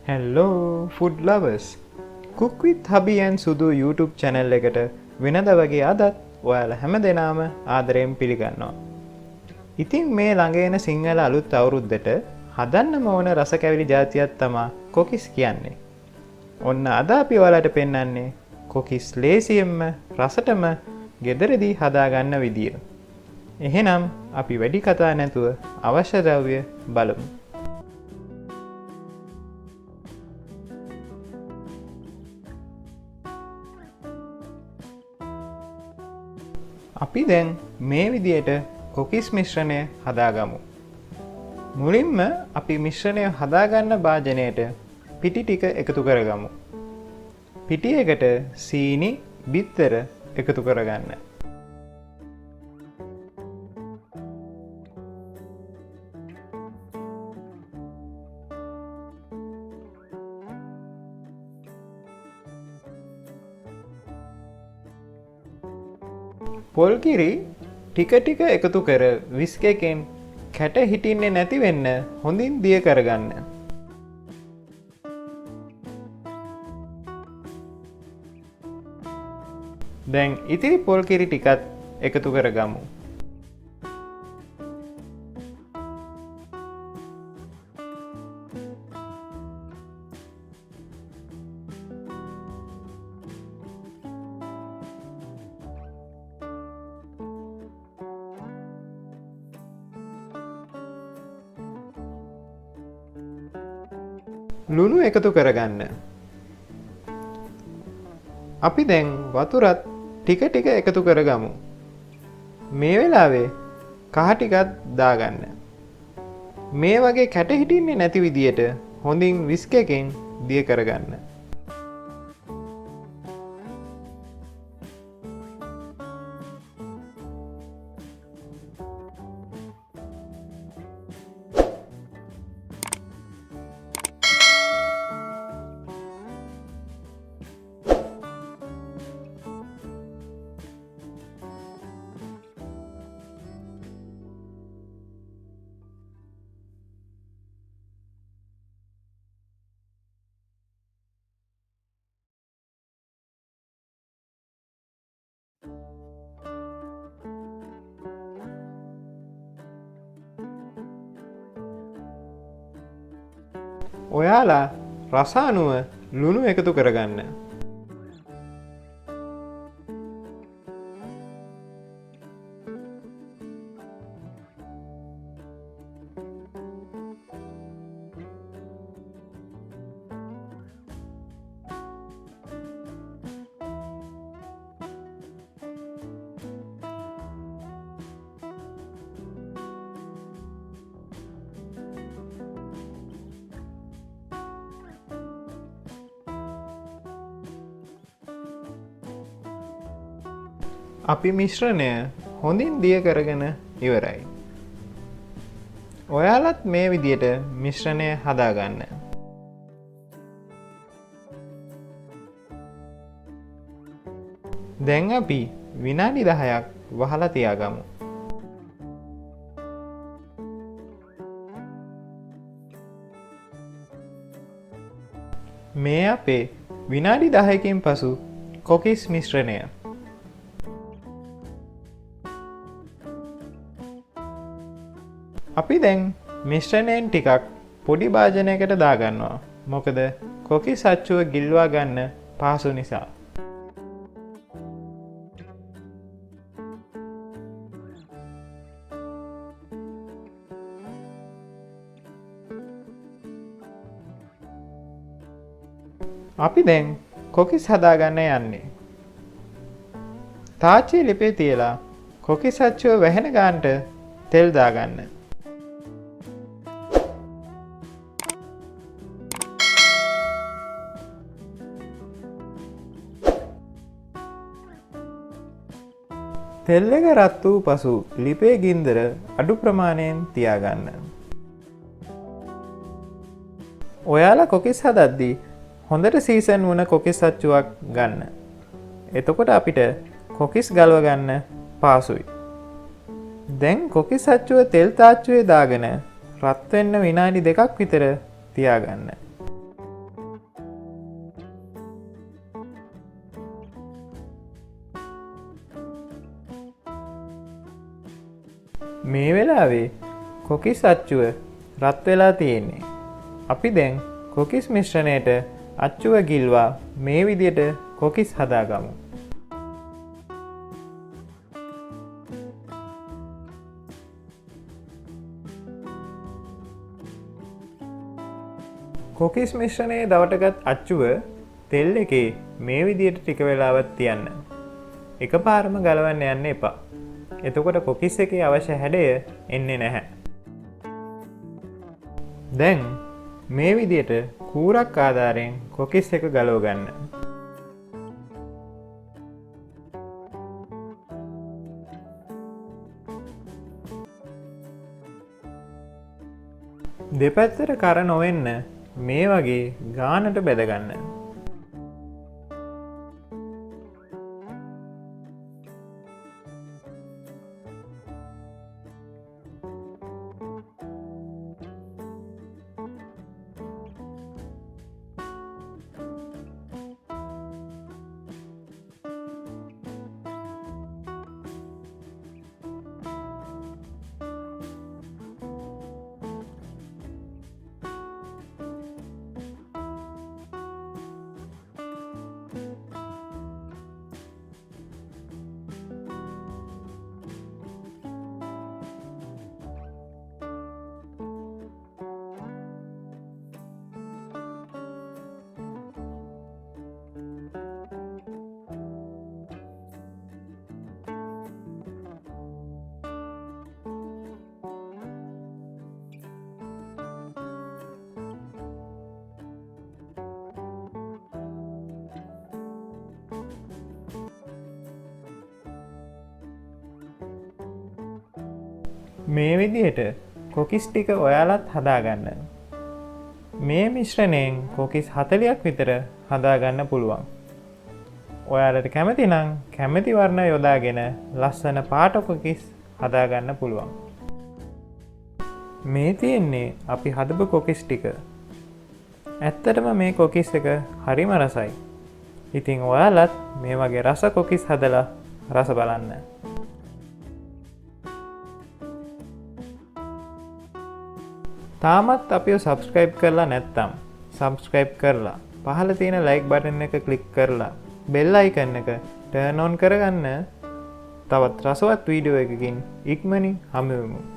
Hello food lovers. Cook with Hubby and Sudu YouTube channel එකට වෙනද වගේ අදත් ඔයාලා හැමදෙනාම ආදරයෙන් පිළිගන්නවා. ඉතින් මේ ළඟ එන සිංහල අලුත් අවුරුද්දට හදන්නම ඕන රස කැවිලි జాතියක් තමයි කොකිස් කියන්නේ. ඔන්න අද අපි ඔයාලට පෙන්වන්නේ කොකිස් ලේසියෙන්ම රසටම ගෙදරදී හදාගන්න විදිය. එහෙනම් අපි වැඩි කතා නැතුව අවශ්‍ය ද්‍රව්‍ය බලමු. අපි දැන් මේ විදියට කොකිස් මිශ්‍රණය හදාගමු. මුලින්ම අපි මිශ්‍රණය හදාගන්න භාජනයට පිටි ටික එකතු කරගමු. පිටියකට සීනි, බිත්තර එකතු කරගන්න. පොල් කිරි ටික ටික එකතු කර විස්ක් එකෙන් කැට හිටින්නේ නැති වෙන්න හොඳින් දිය කරගන්න. දැන් ඉතිරි පොල් කිරි ටිකත් එකතු කරගමු. ලුණු එකතු කරගන්න. අපි දැන් වතුරත් ටික ටික එකතු කරගමු. මේ වෙලාවේ කහ ටිකක් දාගන්න. මේ වගේ කැට හිටින්නේ නැති විදියට හොඳින් විස්ක් එකෙන් දිය කරගන්න. ඔයාලා රස අනුව ලුණු එකතු කරගන්න. අපි මිශ්‍රණය හොඳින් දිය කරගෙන ඉවරයි. ඔයාලත් මේ විදියට මිශ්‍රණය හදාගන්න. දැන් අපි විනාඩි 10ක් වහලා තියාගමු. මේ අපේ විනාඩි 10කින් පසු කොකිස් මිශ්‍රණය. අපි දැන් මිශ්‍රණයෙන් ටිකක් පොඩි භාජනයකට දාගන්නවා. මොකද කොකිස් අච්චුව ගිල්වා ගන්න පහසු නිසා. අපි දැන් කොකිස් හදාගන්න යන්නේ. තාච්චි ලිපේ තියලා කොකිස් අච්චුව වැහෙන ගානට තෙල් දාගන්න. තෙල් එක රත් වූ පසු ලිපේ ගින්දර අඩු ප්‍රමාණයෙන් තියාගන්න. ඔයාලා කොකිස් හදද්දී හොඳට සීසන් වුණ කොකිස් අච්චුවක් ගන්න. එතකොට අපිට කොකිස් ගලව ගන්න පහසුයි. දැන් කොකිස් අච්චුව තෙල් තාච්චුවේ දාගෙන රත් වෙන්න විනාඩි 2ක් විතර තියාගන්න. මේ වෙලාවේ කොකිස් අච්චුව රත් වෙලා තියෙන්නේ. අපි දැන් කොකිස් මිශ්‍රණයට අච්චුව ගිල්වා මේ විදියට කොකිස් හදාගමු. කොකිස් මිශ්‍රණයේ දවටගත් අච්චුව තෙල් එකේ මේ විදියට ටික වෙලාවක් තියන්න. එකපාරම ගලවන්න යන්න එපා. එතකොට කොකිස් එකේ අවශ්‍ය හැඩය එන්නේ නැහැ. දැන් මේ විදියට කූරක් ආධාරයෙන් කොකිස් එක ගලව ගන්න. දෙපැත්තට කර නොවෙන්න මේ වගේ ගානට බෙදගන්න. මේ විදිහට කොකිස් ටික ඔයාලත් හදාගන්න. මේ මිශ්‍රණයෙන් කොකිස් 40ක් විතර හදාගන්න පුළුවන්. ඔයාලට කැමති නම් කැමති වර්ණ යොදාගෙන ලස්සන පාට කොකිස් හදාගන්න පුළුවන්. මේ තියෙන්නේ අපි හදපු කොකිස් ටික. ඇත්තටම මේ කොකිස් එක හරිම රසයි. ඉතින් ඔයාලත් මේ වගේ රස කොකිස් හදලා රස බලන්න. තාමත් අපිව සබස්ක්‍රයිබ් කරලා නැත්නම් සබස්ක්‍රයිබ් කරලා පහළ තියෙන ලයික් බටන් එක ක්ලික් කරලා බෙල් අයිකන් එක ටර්න් ඔන් කරගන්න. තවත් රසවත් වීඩියෝ එකකින් ඉක්මනින් හමු වෙමු.